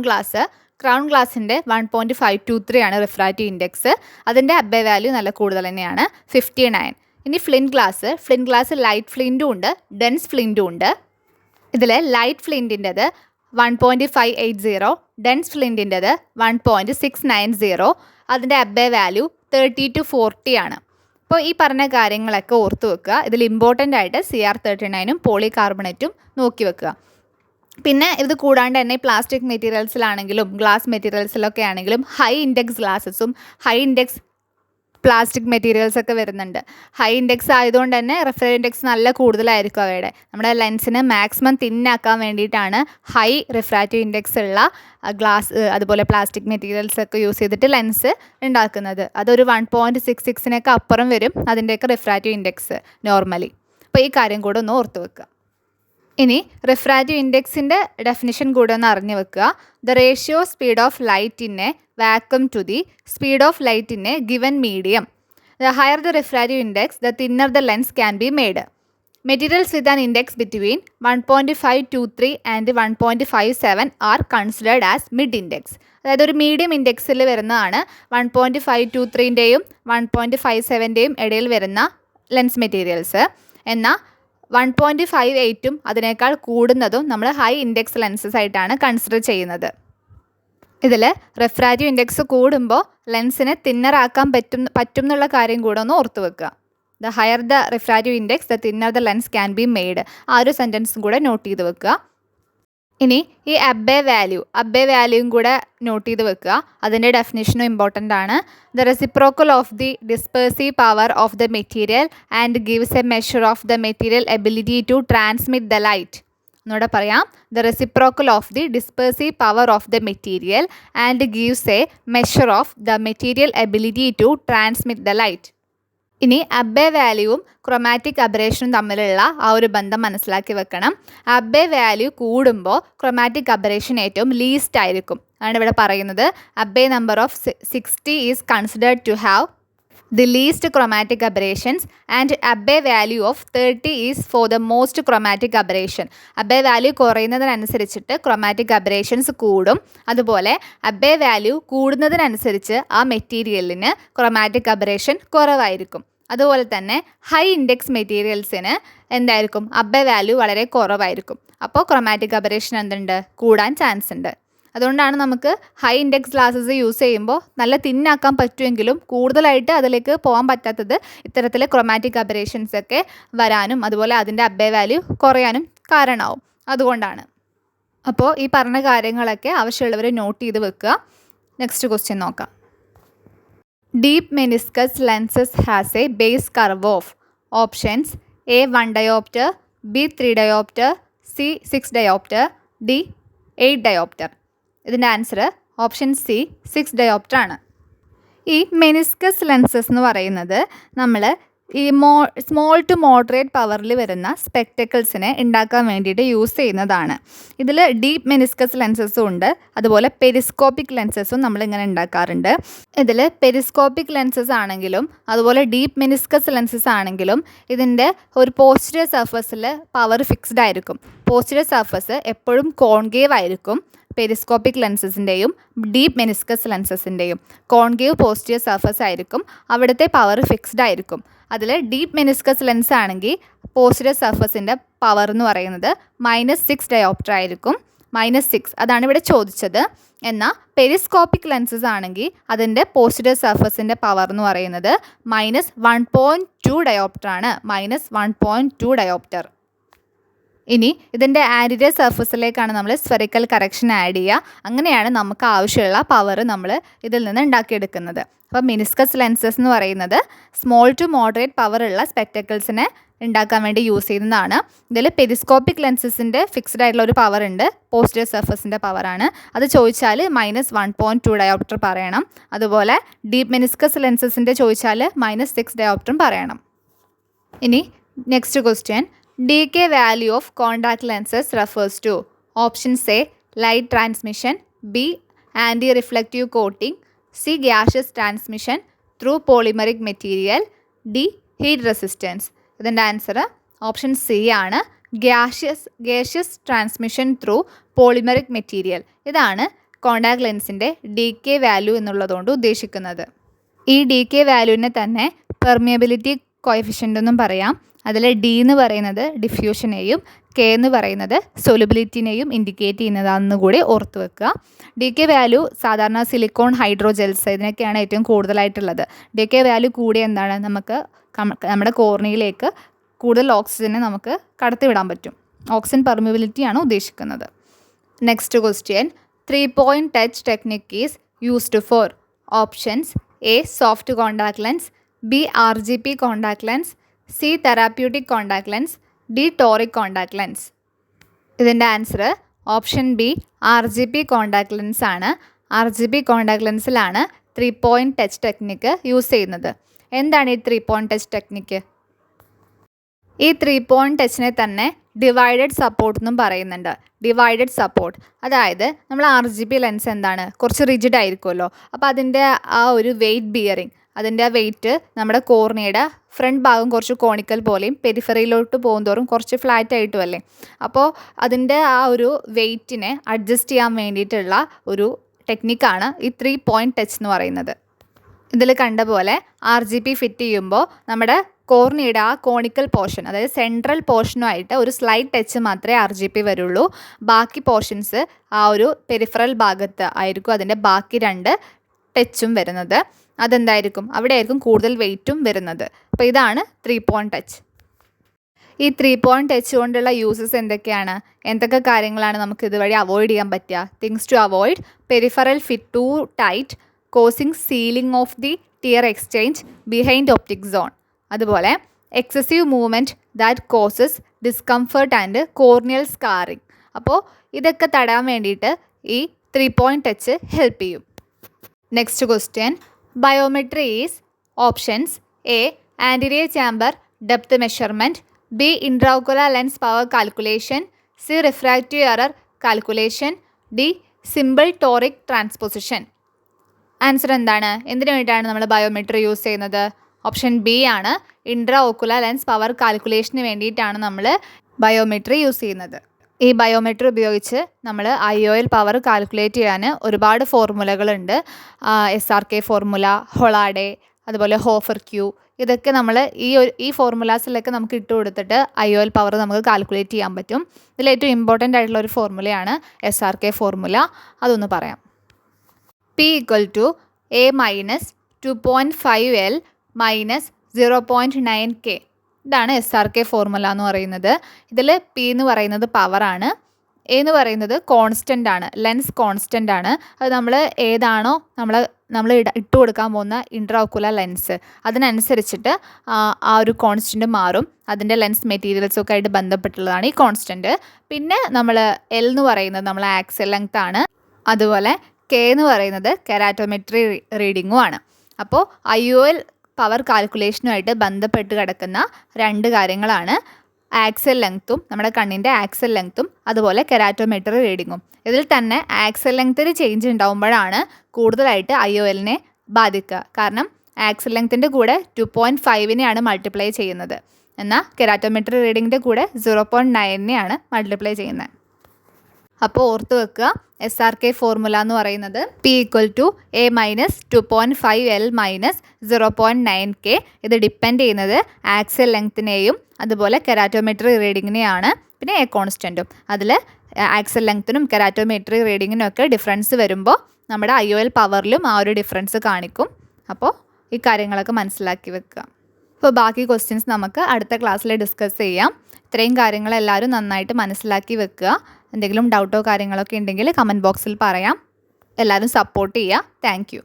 ഗ്ലാസിൻ്റെ 1.523 ആണ് റിഫ്രാക്റ്റീവ് ഇൻഡെക്സ്. അതിൻ്റെ അബ്ബേ വാല്യൂ നല്ല കൂടുതൽ തന്നെയാണ്, 59. ഇനി ഫ്ലിൻ ഗ്ലാസ് ലൈറ്റ് ഫ്ലിൻറ്റും ഉണ്ട്, ഡെൻസ് ഫ്ലിൻറ്റും ഉണ്ട്. ഇതിൽ ലൈറ്റ് ഫ്ലിൻറ്റിൻ്റെത് 1.580, ഡെൻസ് ഫ്ലിൻറ്റിൻ്റെത് 1.690. അതിൻ്റെ അബ്ബേ വാല്യൂ 30 to 40 ആണ്. അപ്പോൾ ഈ പറഞ്ഞ കാര്യങ്ങളൊക്കെ ഓർത്ത് വെക്കുക. ഇതിൽ ഇമ്പോർട്ടൻ്റ് ആയിട്ട് CR39 പോളി കാർബണേറ്റും നോക്കി വെക്കുക. പിന്നെ ഇത് കൂടാണ്ട് തന്നെ പ്ലാസ്റ്റിക് മെറ്റീരിയൽസിലാണെങ്കിലും ഗ്ലാസ് മെറ്റീരിയൽസിലൊക്കെ ആണെങ്കിലും ഹൈ ഇൻഡെക്സ് ഗ്ലാസസും ഹൈ ഇൻഡെക്സ് പ്ലാസ്റ്റിക് മെറ്റീരിയൽസ് ഒക്കെ വരുന്നുണ്ട്. ഹൈ ഇൻഡെക്സ് ആയതുകൊണ്ട് തന്നെ റിഫ്രാക്റ്റീവ് ഇൻഡെക്സ് നല്ല കൂടുതലായിരിക്കും അവയുടെ. നമ്മുടെ ലെൻസിന് മാക്സിമം തിന്നാക്കാൻ വേണ്ടിയിട്ടാണ് ഹൈ റിഫ്രാക്റ്റീവ് ഇൻഡെക്സ് ഉള്ള ഗ്ലാസ് അതുപോലെ പ്ലാസ്റ്റിക് മെറ്റീരിയൽസ് ഒക്കെ യൂസ് ചെയ്തിട്ട് ലെൻസ് ഉണ്ടാക്കുന്നത്. അതൊരു 1.66 അപ്പുറം വരും അതിൻ്റെയൊക്കെ റിഫ്രാക്റ്റീവ് ഇൻഡെക്സ് നോർമലി. അപ്പോൾ ഈ കാര്യം കൂടെ ഒന്ന് ഓർത്ത് വെക്കുക. ഇനി റിഫ്രാക്റ്റീവ് ഇൻഡെക്സിൻ്റെ ഡെഫിനിഷൻ കൂടെ ഒന്ന് അറിഞ്ഞു വെക്കുക. The ratio speed of light in a vacuum to the speed of light in a given medium. The higher the refractive index, the thinner the lens can be made. Materials with an index between 1.523 and 1.57 are considered as mid index. അതായത് ഒരു medium ഇൻഡെക്സിൽ വരുന്നതാണ് 1.523ൻ്റെയും 1.57ൻ്റെയും ഇടയിൽ വരുന്ന lens materials. എന്നാൽ 1.58ഉം അതിനേക്കാൾ കൂടുന്നതും നമ്മൾ high index lenses ആയിട്ടാണ് കൺസിഡർ ചെയ്യുന്നത്. ഇതിൽ റിഫ്രാക്റ്റീവ് ഇൻഡെക്സ് കൂടുമ്പോൾ ലെൻസിനെ തിന്നറാക്കാൻ പറ്റും എന്നുള്ള കാര്യം കൂടെ ഒന്ന് ഓർത്ത് വെക്കുക. The higher the refractive index, the thinner the lens can be made. ആ ഒരു സെൻറ്റൻസും കൂടെ നോട്ട് ചെയ്ത് വെക്കുക. ഇനി ഈ അബ്ബേ വാല്യൂയും കൂടെ നോട്ട് ചെയ്ത് വെക്കുക. അതിൻ്റെ ഡെഫിനിഷനും ഇമ്പോർട്ടൻ്റ് ആണ്. The reciprocal of the dispersive power of the material and gives a measure of the material ability to transmit the light. ഒന്നുകൂടെ പറയാം. The reciprocal of the dispersive power of the material and gives a measure of the material ability to transmit the light. ഇനി Abbe വാല്യൂവും chromatic അബറേഷനും തമ്മിലുള്ള ആ ഒരു ബന്ധം മനസ്സിലാക്കി വെക്കണം. Abbe value കൂടുമ്പോൾ ക്രൊമാറ്റിക് അബറേഷൻ ഏറ്റവും ലീസ്റ്റ് ആയിരിക്കും. ആണ് ഇവിടെ പറയുന്നത്. Abbe number of 60 is considered to have the least chromatic aberrations and Abbe value of 30 is for the most chromatic aberration. Abbe value കുറയുന്നതിനനുസരിച്ചിട്ട് chromatic aberrations കൂടും. അതുപോലെ Abbe value കൂടുന്നതിനനുസരിച്ച് ആ മെറ്റീരിയലിന് chromatic aberration കുറവായിരിക്കും. അതുപോലെ തന്നെ ഹൈ ഇൻഡെക്സ് മെറ്റീരിയൽസിന് എന്തായിരിക്കും? Abbe value വളരെ കുറവായിരിക്കും. അപ്പോൾ chromatic aberration എന്തുണ്ട്? കൂടാൻ ചാൻസ് ഉണ്ട്. അതുകൊണ്ടാണ് നമുക്ക് ഹൈ ഇൻഡെക്സ് ഗ്ലാസസ് യൂസ് ചെയ്യുമ്പോൾ നല്ല തിന്നാക്കാൻ പറ്റുമെങ്കിലും കൂടുതലായിട്ട് അതിലേക്ക് പോകാൻ പറ്റാത്തത് ഇത്തരത്തിൽ ക്രൊമാറ്റിക് അബറേഷൻസ് ഒക്കെ വരാനും അതുപോലെ അതിൻ്റെ അബ്ബേ വാല്യൂ കുറയാനും കാരണമാവും. അതുകൊണ്ടാണ്. അപ്പോൾ ഈ പറഞ്ഞ കാര്യങ്ങളൊക്കെ ആവശ്യമുള്ളവർ നോട്ട് ചെയ്ത് വെക്കുക. നെക്സ്റ്റ് ക്വസ്റ്റ്യൻ നോക്കാം. Deep meniscus lenses has a base curve of options A 1 diopter, B 3 diopter, C 6 diopter, D 8 diopter. ഇതിൻ്റെ ആൻസർ ഓപ്ഷൻ സി 6 diopter ആണ്. ഈ മെനിസ്കസ് ലെൻസസ് എന്ന് പറയുന്നത് നമ്മൾ ഈ സ്മോൾ ടു മോഡറേറ്റ് പവറിൽ വരുന്ന സ്പെക്ടക്കിൾസിനെ ഉണ്ടാക്കാൻ വേണ്ടിയിട്ട് യൂസ് ചെയ്യുന്നതാണ്. ഇതിൽ ഡീപ്പ് മെനിസ്കസ് ലെൻസസും ഉണ്ട്, അതുപോലെ പെരിസ്കോപ്പിക് ലെൻസസും നമ്മളിങ്ങനെ ഉണ്ടാക്കാറുണ്ട്. ഇതിൽ പെരിസ്കോപ്പിക് ലെൻസസ് ആണെങ്കിലും അതുപോലെ ഡീപ്പ് മെനിസ്കസ് ലെൻസസ് ആണെങ്കിലും ഇതിൻ്റെ ഒരു പോസ്റ്റീരിയർ സർഫസിൽ പവർ ഫിക്സ്ഡ് ആയിരിക്കും. പോസ്റ്റീരിയർ സർഫസ് എപ്പോഴും കോൺകേവ് ആയിരിക്കും. പെരിസ്കോപ്പിക് ലെൻസസിൻ്റെയും ഡീപ്പ് മെനിസ്കസ് ലെൻസസിൻ്റെയും കോൺകേവ് പോസ്റ്റീരിയർ സർഫസ് ആയിരിക്കും. അവിടുത്തെ പവർ ഫിക്സ്ഡ് ആയിരിക്കും. അതിൽ ഡീപ്പ് മെനിസ്കസ് ലെൻസ് ആണെങ്കിൽ പോസ്റ്റീരിയർ സർഫസിൻ്റെ പവർ എന്ന് പറയുന്നത് -6 ഡയോപ്റ്റർ ആയിരിക്കും. -6 അതാണ് ഇവിടെ ചോദിച്ചത്. എന്നാൽ പെരിസ്കോപ്പിക് ലെൻസസ് ആണെങ്കിൽ അതിൻ്റെ പോസ്റ്റീരിയർ സർഫസിൻ്റെ പവർ എന്ന് പറയുന്നത് -1.2 ഡയോപ്റ്റർ ആണ്. -1.2 ഡയോപ്റ്റർ. ഇനി ഇതിൻ്റെ ആൻറ്റീരിയർ സർഫസിലേക്കാണ് നമ്മൾ സ്ഫെറിക്കൽ കറക്ഷൻ ആഡ് ചെയ്യുക. അങ്ങനെയാണ് നമുക്ക് ആവശ്യമുള്ള പവർ നമ്മൾ ഇതിൽ നിന്ന് ഉണ്ടാക്കിയെടുക്കുന്നത്. അപ്പോൾ മെനിസ്കസ് ലെൻസസ് എന്ന് പറയുന്നത് സ്മോൾ ടു മോഡറേറ്റ് പവറുള്ള സ്പെക്ടക്കിൾസിനെ ഉണ്ടാക്കാൻ വേണ്ടി യൂസ് ചെയ്യുന്നതാണ്. ഇതിൽ പെരിസ്കോപ്പിക് ലെൻസസിൻ്റെ ഫിക്സ്ഡ് ആയിട്ടുള്ള ഒരു പവർ ഉണ്ട്, പോസ്റ്റീരിയർ സർഫസിൻ്റെ പവറാണ്. അത് ചോദിച്ചാൽ -1.2 ഡയോപ്റ്റർ പറയണം. അതുപോലെ ഡീപ്പ് മെനിസ്കസ് ലെൻസസിൻ്റെ ചോദിച്ചാൽ -6 ഡയോപ്റ്ററും പറയണം. ഇനി next question, decay value of contact lenses refers to options A light transmission, B anti-reflective coating, C gaseous transmission through polymeric material, D heat resistance. ഇതിൻ്റെ ആൻസർ ഓപ്ഷൻ സി ആണ്, gaseous transmission through polymeric material. ഇതാണ് contact ലെൻസിൻ്റെ decay value എന്നുള്ളതുകൊണ്ട് ഉദ്ദേശിക്കുന്നത്. ഈ decay വാല്യൂവിനെ തന്നെ permeability coefficient എന്നും പറയാം. അതിൽ ഡി എന്ന് പറയുന്നത് ഡിഫ്യൂഷനെയും കെ എന്ന് പറയുന്നത് സൊലുബിലിറ്റിനെയും ഇൻഡിക്കേറ്റ് ചെയ്യുന്നതാണെന്ന് കൂടി ഓർത്ത് വെക്കുക. decay വാല്യൂ സാധാരണ സിലിക്കോൺ ഹൈഡ്രോജെൽസ് ഇതിനൊക്കെയാണ് ഏറ്റവും കൂടുതലായിട്ടുള്ളത്. decay വാല്യൂ കൂടിയ എന്താണ്, നമുക്ക് നമ്മുടെ കോർണിയയിലേക്ക് കൂടുതൽ ഓക്സിജനെ നമുക്ക് കടത്തിവിടാൻ പറ്റും. ഓക്സിജൻ പെർമിയബിലിറ്റിയാണ് ഉദ്ദേശിക്കുന്നത്. Next question, 3-point touch technique is used for options A soft contact lens, B RGP contact lens, C therapeutic contact lens, D toric contact lens. ഇതിൻ്റെ answer option B RGP contact lens ആണ്. RGP contact ലെൻസിലാണ് 3-point touch technique use ചെയ്യുന്നത്. എന്താണ് ഈ 3-point touch technique? ഈ 3-point ടച്ചിനെ തന്നെ divided support എന്നും പറയുന്നുണ്ട്. ഡിവൈഡഡ് സപ്പോർട്ട് അതായത് നമ്മൾ RGP ലെൻസ് എന്താണ്, കുറച്ച് റിജിഡ് ആയിരിക്കുമല്ലോ. അപ്പോൾ അതിൻ്റെ ആ ഒരു വെയിറ്റ് ബിയറിങ്, അതിൻ്റെ വെയിറ്റ് നമ്മുടെ കോർണിയയുടെ ഫ്രണ്ട് ഭാഗം കുറച്ച് കോണിക്കൽ പോലെയും പെരിഫറിയിലോട്ട് പോകുന്തോറും കുറച്ച് ഫ്ലാറ്റ് ആയിട്ടും അല്ലേ. അപ്പോൾ അതിൻ്റെ ആ ഒരു വെയിറ്റിനെ അഡ്ജസ്റ്റ് ചെയ്യാൻ വേണ്ടിയിട്ടുള്ള ഒരു ടെക്നിക്കാണ് ഈ 3-point ടച്ച് എന്ന് പറയുന്നത്. ഇതിൽ കണ്ട പോലെ RGP ഫിറ്റ് ചെയ്യുമ്പോൾ നമ്മുടെ കോർണിയയുടെ ആ കോണിക്കൽ പോർഷൻ, അതായത് സെൻട്രൽ പോർഷനുമായിട്ട് ഒരു സ്ലൈറ്റ് ടച്ച് മാത്രമേ RGP വരുള്ളൂ. ബാക്കി പോർഷൻസ് ആ ഒരു പെരിഫറൽ ഭാഗത്ത് ആയിരിക്കും അതിൻ്റെ ബാക്കി 2 ടച്ചും വരുന്നത്. അതെന്തായിരിക്കും, അവിടെ ആയിരിക്കും കൂടുതൽ വെയിറ്റും വരുന്നത്. അപ്പോൾ ഇതാണ് 3-point ടച്ച്. ഈ 3-point ടച്ച് കൊണ്ടുള്ള യൂസസ് എന്തൊക്കെയാണ്, എന്തൊക്കെ കാര്യങ്ങളാണ് നമുക്ക് ഇതുവഴി അവോയ്ഡ് ചെയ്യാൻ പറ്റുക? Things to avoid peripheral fit too tight causing sealing of the tear exchange behind optic zone. അതുപോലെ excessive movement that causes discomfort and corneal scarring. അപ്പോൾ ഇതൊക്കെ തടയാൻ വേണ്ടിയിട്ട് ഈ 3-point ടച്ച് ഹെൽപ്പ് ചെയ്യും. Next question, biometry is options A anterior chamber depth measurement, B intraocular lens power calculation, C refractive error calculation, D simple toric transposition. Answer എന്താണ്, എന്തിനു വേണ്ടിയിട്ടാണ് നമ്മൾ ബയോമെട്രി യൂസ് ചെയ്യുന്നത്? ഓപ്ഷൻ ബി ആണ്, ഇൻട്രാഓക്കുലർ lens power കാൽക്കുലേഷന് വേണ്ടിയിട്ടാണ് നമ്മൾ biometry use ചെയ്യുന്നത്. ഈ ബയോമെട്രി ഉപയോഗിച്ച് നമ്മൾ IOL പവർ കാൽക്കുലേറ്റ് ചെയ്യാൻ ഒരുപാട് ഫോർമുലകളുണ്ട്. SRK ഫോർമുല, ഹൊളാഡെ, അതുപോലെ ഹോഫർ ക്യൂ, ഇതൊക്കെ നമ്മൾ ഈ ഫോർമുലാസിലൊക്കെ നമുക്ക് ഇട്ട് കൊടുത്തിട്ട് IOL പവർ നമുക്ക് കാൽക്കുലേറ്റ് ചെയ്യാൻ പറ്റും. ഇതിൽ ഏറ്റവും ഇമ്പോർട്ടൻ്റ് ആയിട്ടുള്ള ഒരു ഫോർമുലയാണ് SRK ഫോർമുല. അതൊന്ന് പറയാം. P = A - 2.5L - 0.9K. ഇതാണ് SRK ഫോർമുല എന്ന് പറയുന്നത്. ഇതിൽ P എന്ന് പറയുന്നത് പവറാണ്, A എന്ന് പറയുന്നത് കോൺസ്റ്റൻ്റ് ആണ്, ലെൻസ് കോൺസ്റ്റൻ്റ് ആണ്. അത് നമ്മൾ ഏതാണോ നമ്മൾ ഇട്ട് കൊടുക്കാൻ പോകുന്ന ഇൻട്രാഓക്കുലർ ലെൻസ് അതിനനുസരിച്ചിട്ട് ആ ഒരു കോൺസ്റ്റൻ്റ് മാറും. അതിൻ്റെ ലെൻസ് മെറ്റീരിയൽസൊക്കെ ആയിട്ട് ബന്ധപ്പെട്ടുള്ളതാണ് ഈ കോൺസ്റ്റൻ്റ്. പിന്നെ നമ്മൾ L എന്ന് പറയുന്നത് നമ്മൾ ആക്സിൽ ലെങ്ത് ആണ്. അതുപോലെ K എന്ന് പറയുന്നത് കെരാറ്റോമെട്രി റീഡിങ്ങും ആണ്. അപ്പോൾ IOL പവർ കാൽക്കുലേഷനുമായിട്ട് ബന്ധപ്പെട്ട് കിടക്കുന്ന 2 കാര്യങ്ങളാണ് ആക്സൽ ലെങ്ത്തും, നമ്മുടെ കണ്ണിൻ്റെ ആക്സൽ ലെങ്ത്തും, അതുപോലെ കെരാറ്റോമെട്രി റീഡിങ്ങും. ഇതിൽ തന്നെ ആക്സൽ ലെങ്ത്തിൽ ചേഞ്ച് ഉണ്ടാകുമ്പോഴാണ് കൂടുതലായിട്ട് IOLനെ ബാധിക്കുക. കാരണം ആക്സൽ ലെങ്ത്തിൻ്റെ കൂടെ 2.5നെയാണ് മൾട്ടിപ്ലൈ ചെയ്യുന്നത്, എന്നാൽ കെരാറ്റോമെട്രി റീഡിങ്ങിൻ്റെ കൂടെ 0.9നെയാണ് മൾട്ടിപ്ലൈ ചെയ്യുന്നത്. അപ്പോൾ ഓർത്ത് വെക്കുക, SRK ഫോർമുല എന്ന് പറയുന്നത് P = A - 2.5L - 0.9K. ഇത് ഡിപ്പെൻഡ് ചെയ്യുന്നത് ആക്സൽ ലെങ്ത്തിനെയും അതുപോലെ കെരാറ്റോമെട്രി റീഡിങ്ങിനെയാണ്. പിന്നെ A കോൺസ്റ്റൻറ്റും. അതിൽ ആക്സൽ ലെങ്ത്തിനും കെരാറ്റോമെട്രി റീഡിങ്ങിനും ഒക്കെ ഡിഫറൻസ് വരുമ്പോൾ നമ്മുടെ IOL പവറിലും ആ ഒരു ഡിഫറൻസ് കാണിക്കും. അപ്പോൾ ഈ കാര്യങ്ങളൊക്കെ മനസ്സിലാക്കി വെക്കുക. അപ്പോൾ ബാക്കി ക്വസ്റ്റ്യൻസ് നമുക്ക് അടുത്ത ക്ലാസ്സിൽ ഡിസ്കസ് ചെയ്യാം. ഇത്രയും കാര്യങ്ങൾ എല്ലാവരും നന്നായിട്ട് മനസ്സിലാക്കി വെക്കുക. എന്തെങ്കിലും ഡൗട്ടോ കാര്യങ്ങളൊക്കെ ഉണ്ടെങ്കിൽ കമൻറ്റ് ബോക്സിൽ പറയാം. എല്ലാവരും സപ്പോർട്ട് ചെയ്യുക. Thank you.